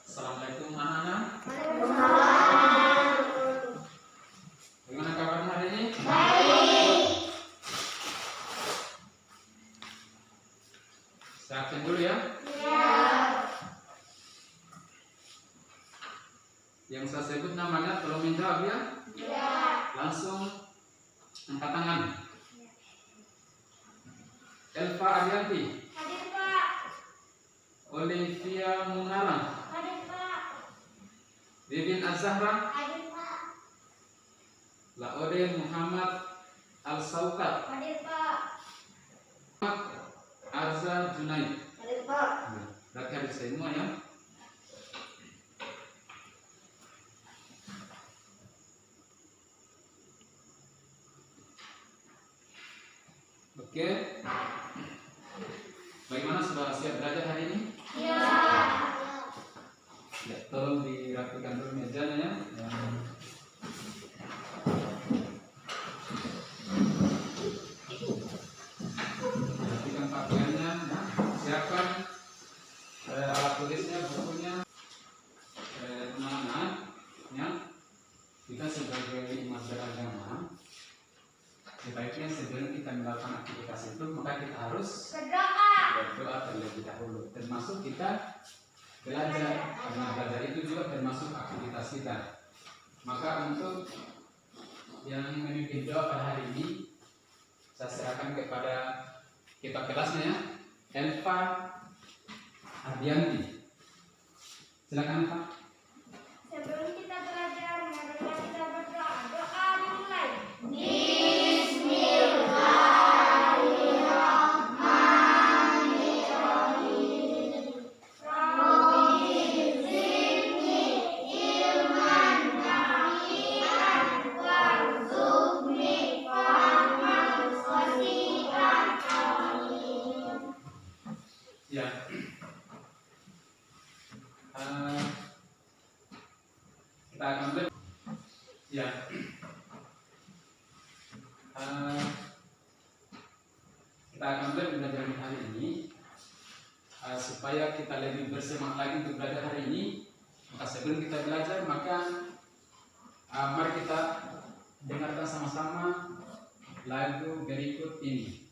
Assalamualaikum anak-anak. Bagaimana kabarnya hari ini? Siapin dulu ya. Yang saya sebut namanya tolong menjawab ya. Langsung angkat tangan. Elva Arianti, Hadir Pak. Olivia Munara, Hadir Pak. Bibin Azahra, Hadir Pak. Laode Muhammad Al-Saukat, Hadir Pak. Arza Junaid. Hadir Pak. Berarti hadir semua ya. Oke. Bagaimana, sudah siap belajar hari ini? Ya. Ya, tolong dirapikan dulu mejanya ya. Rapikan pakaiannya, ya. Siapkan alat tulisnya, bukunya, teman-teman. Ya. Kita sebagai umat beragama, sebaiknya sebelum kita melakukan aktivitas itu, maka kita harus berdoa terlebih dahulu. Termasuk kita belajar, karena belajar itu juga termasuk aktivitas kita. Maka untuk yang memimpin doa pada hari ini, saya serahkan kepada kita kelasnya ya, Elva Ardianti. Silakan Pak. Sebelum kita belajar, marilah kita berdoa. Doa dimulai. Ya. Kita akan belajar. Ya. Kita akan belajar hari ini supaya kita lebih bersemangat lagi untuk belajar hari ini. Maka sebelum kita belajar, maka mari kita dengarkan sama-sama lagu berikut ini.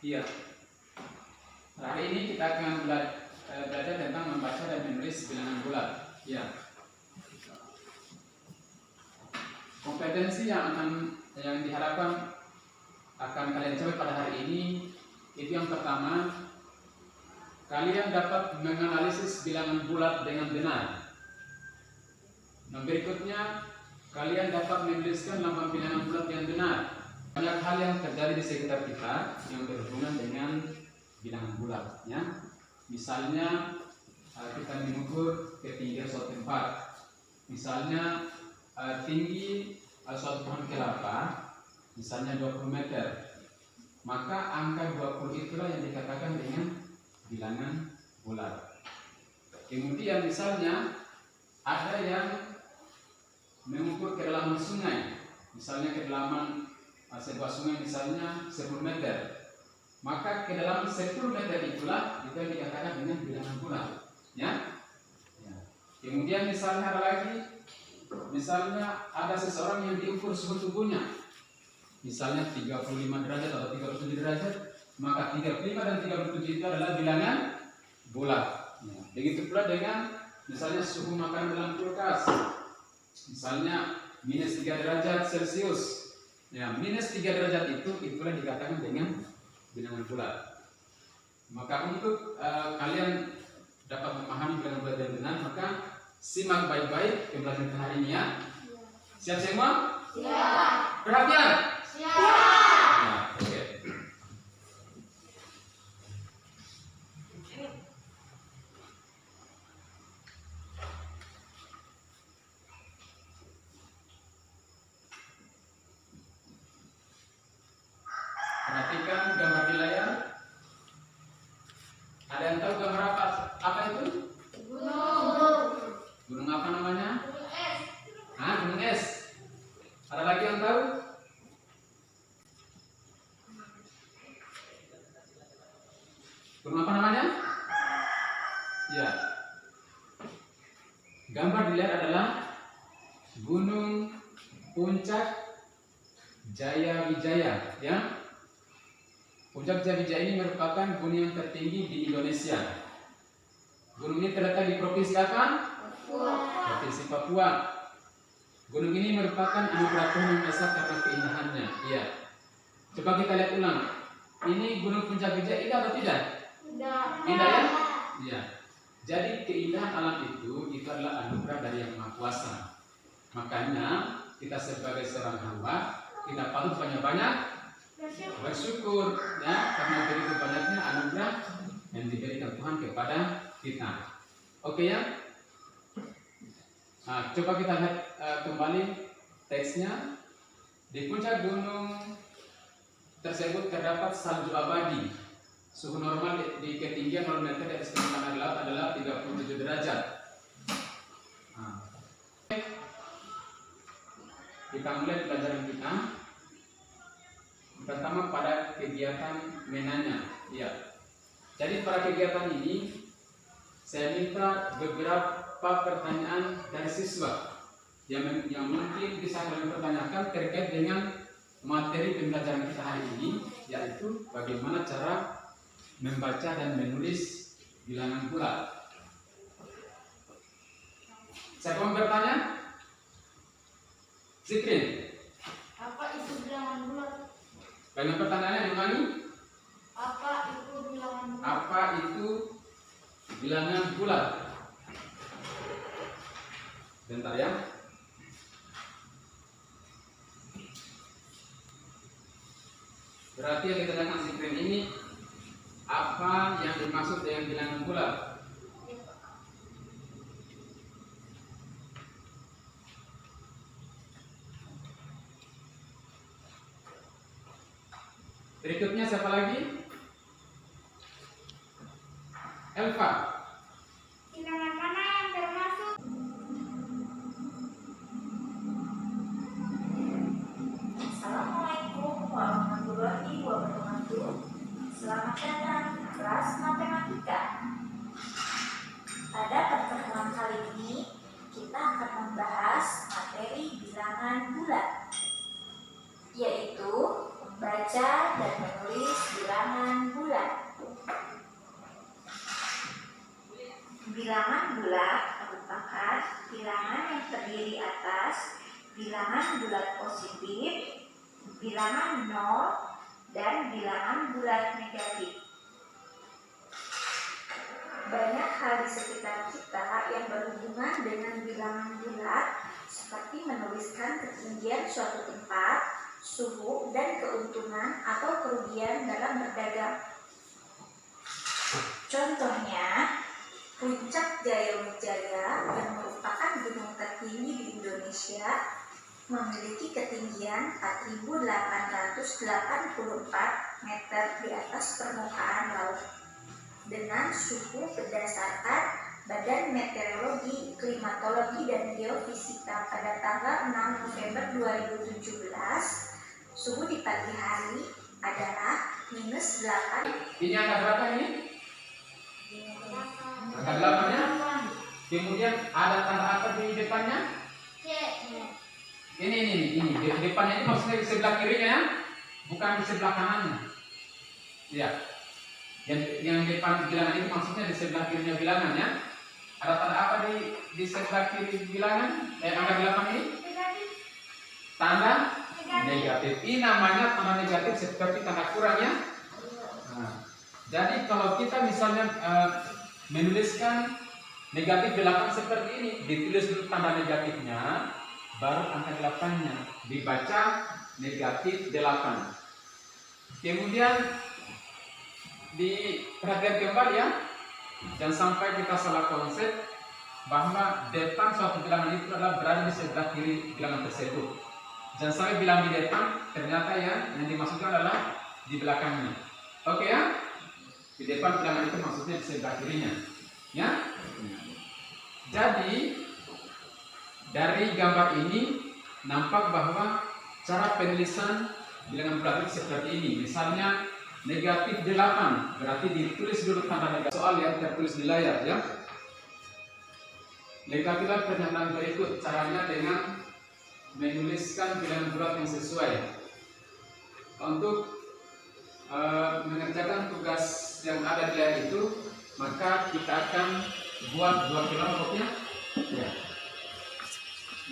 Iya. Hari ini kita akan belajar tentang membaca dan menulis bilangan bulat. Ya. Kompetensi yang diharapkan akan kalian capai pada hari ini itu yang pertama, kalian dapat menganalisis bilangan bulat dengan benar. Yang berikutnya, kalian dapat menuliskan lambang bilangan bulat yang benar. Banyak hal yang terjadi di sekitar kita yang berhubungan dengan bilangan bulat, ya. Misalnya kita mengukur ketinggian suatu tempat. Misalnya tinggi suatu pohon kelapa, misalnya 20 meter. Maka angka 20 itulah yang dikatakan dengan bilangan bulat. Kemudian misalnya ada yang mengukur kedalaman sungai, misalnya kedalaman sebuah sungai misalnya 10 meter, maka kedalaman 10 meter itulah itu yang dikatakan dengan bilangan bulat, ya. Kemudian misalnya ada lagi, misalnya ada seseorang yang diukur suhu tubuhnya, misalnya 35 derajat atau 37 derajat, maka 35 dan 37 itu adalah bilangan bulat. Begitu pula dengan misalnya suhu makanan dalam kulkas, misalnya minus 3 derajat Celcius. Ya, minus 3 derajat itulah dikatakan dengan bilangan bulat. Maka untuk kalian dapat memahami bilangan bulat dengan benar, maka simak baik-baik pembelajaran hari ini, ya. Siap semua? Siap. Perhatian. Siap. Nah, oke. Perhatikan gambar di layar. Ada yang tahu gambar apa? Apa itu? Gunung. Gunung apa namanya? Gunung es. Gunung es. Ada lagi yang tahu? Gunung apa namanya? Ya. Gambar di layar adalah Gunung Puncak Jayawijaya, ya. Puncak Jayawijaya ini merupakan gunung yang tertinggi di Indonesia. Gunung ini terletak di provinsi apa? Papua. Provinsi Papua. Gunung ini merupakan anugerah Tuhan yang Maha Esa karena keindahannya. Iya. Coba kita lihat ulang. Ini Gunung Puncak Jayawijaya indah atau tidak? Indah. Indah, ya? Iya. Jadi keindahan alam itu adalah anugerah dari Yang Maha Kuasa. Makanya kita sebagai seorang hamba, kita patut banyak-banyak bersyukur, ya, karena begitu banyaknya anugerah yang diberikan Tuhan kepada kita. Oke, ya. Nah, coba kita lihat kembali teksnya. Di puncak gunung tersebut terdapat salju abadi. Suhu normal di ketinggian 0 meter di atas permukaan air laut adalah 37 derajat. Nah, kita mulai pelajaran kita. Pertama pada kegiatan menanya, ya. Jadi pada kegiatan ini saya minta beberapa pertanyaan dari siswa yang mungkin bisa kalian pertanyakan terkait dengan materi pembelajaran kita hari ini, yaitu bagaimana cara membaca dan menulis bilangan bulat. Siapa yang bertanya? Zikrin. Apa itu bilangan bulat? Banyak pertanyaannya, diulangi. Apa itu bilangan bulat? Apa itu bilangan bulat? Bentar, ya. Berarti yang ditanyakan Zikrin ini, apa yang dimaksud dengan bilangan bulat? Berikutnya siapa lagi? Elva. Bilangan mana yang termasuk? Assalamualaikum warahmatullahi wabarakatuh. Selamat datang di kelas matematika. Pada pertemuan kali ini kita akan membahas materi bilangan bulat, yaitu membaca dan menulis bilangan bulat. Bilangan bulat merupakan bilangan yang terdiri atas bilangan bulat positif, bilangan nol, dan bilangan bulat negatif. Banyak hal di sekitar kita yang berhubungan dengan bilangan bulat, seperti menuliskan ketinggian suatu tempat, suhu, dan keuntungan atau kerugian dalam berdagang. Contohnya, Puncak Jayawijaya yang merupakan gunung tertinggi di Indonesia memiliki ketinggian 4.884 meter di atas permukaan laut dengan suhu berdasarkan Badan Meteorologi, Klimatologi, dan Geofisika pada tanggal 6 November 2017. Suhu di pagi hari adalah -8. Ini angka berapa ini? Angka 8-nya. Kemudian ada tanda apa di depannya? Ini. Di depannya ini maksudnya di sebelah kirinya ya, bukan di sebelah kanannya. Ya. Yang depan bilangan ini maksudnya di sebelah kirinya bilangan ya. Ada tanda apa di sebelah kiri bilangan? Angka 8 ini? Tanda negatif. Ini namanya tanda negatif seperti tanda kurang ya. Nah, jadi kalau kita misalnya menuliskan negatif 8 seperti ini, ditulis dulu tanda negatifnya, baru angka 8-nya dibaca negatif 8. Kemudian diperhatikan kembali ya, jangan sampai kita salah konsep bahwa depan suatu bilangan itu adalah berada di sebelah kiri bilangan tersebut. Jangan sampai bilang di depan, ternyata yang dimaksudkan adalah di belakangnya. Oke ya? Di depan bilangan itu maksudnya di sebelah kirinya. Ya? Jadi dari gambar ini nampak bahwa cara penulisan bilangan bulat itu seperti ini. Misalnya negatif 8 berarti ditulis dulu tanda negatif soal yang tertulis di layar ya. Lengkapilah pernyataan berikut caranya dengan menuliskan bilangan bulat yang sesuai. Untuk mengerjakan tugas yang ada di layar itu, maka kita akan buat 2 kelompoknya ya.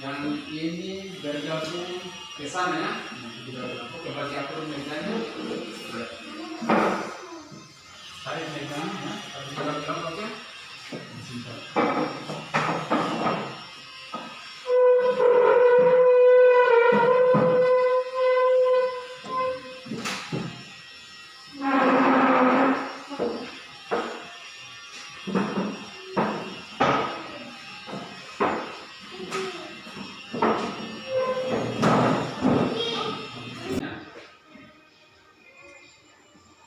Yang ini bergabung ke sana ya. Coba diatur mejanya. Tarik mejanya ya. Coba kelompoknya.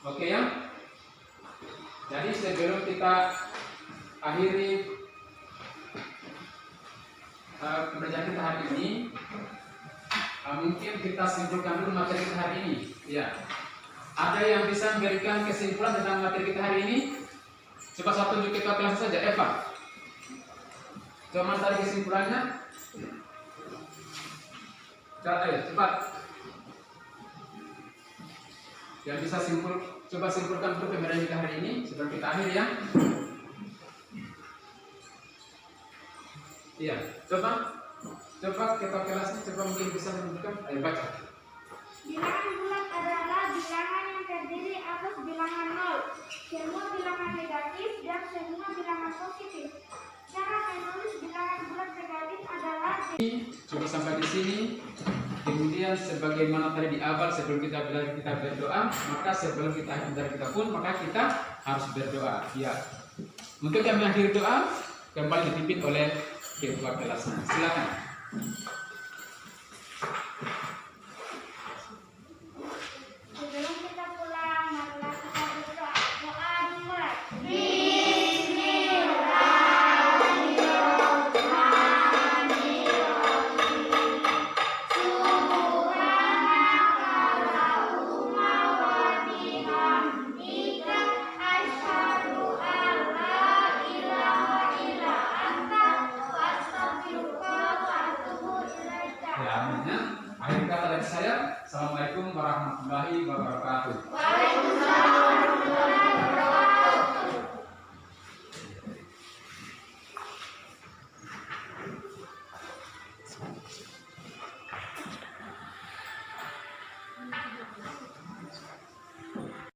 Oke ya. Jadi sebelum kita akhiri pembelajaran kita hari ini, mungkin kita simpulkan dulu materi kita hari ini. Ya. Ada yang bisa memberikan kesimpulan tentang materi kita hari ini? Coba satu tunjuk ke kelas saja, Eva. Coba tarik kesimpulannya. Ayo, cepat. Yang bisa coba simpulkan untuk pembelajaran kita hari ini sebelum kita akhir ya. Iya, coba kita kelasnya coba mungkin bisa menunjukkan. Ayo baca. Bilangan bulat adalah bilangan yang terdiri atas bilangan 0, semua bilangan negatif, dan semua bilangan positif. Cara menulis bilangan bulat negatif adalah Coba sampai di sini. Kemudian sebagaimana tadi di awal sebelum kita berdoa, maka sebelum kita akhir kita pun maka kita harus berdoa. Ya. Untuk yang mengakhiri doa kembali dipimpin oleh ketua kelasnya. Silakan. sebelum kita pulang, marilah kita berdoa. Doa dimulai. Ya, akhir kata dari saya, Assalamualaikum warahmatullahi wabarakatuh. Waalaikumsalam.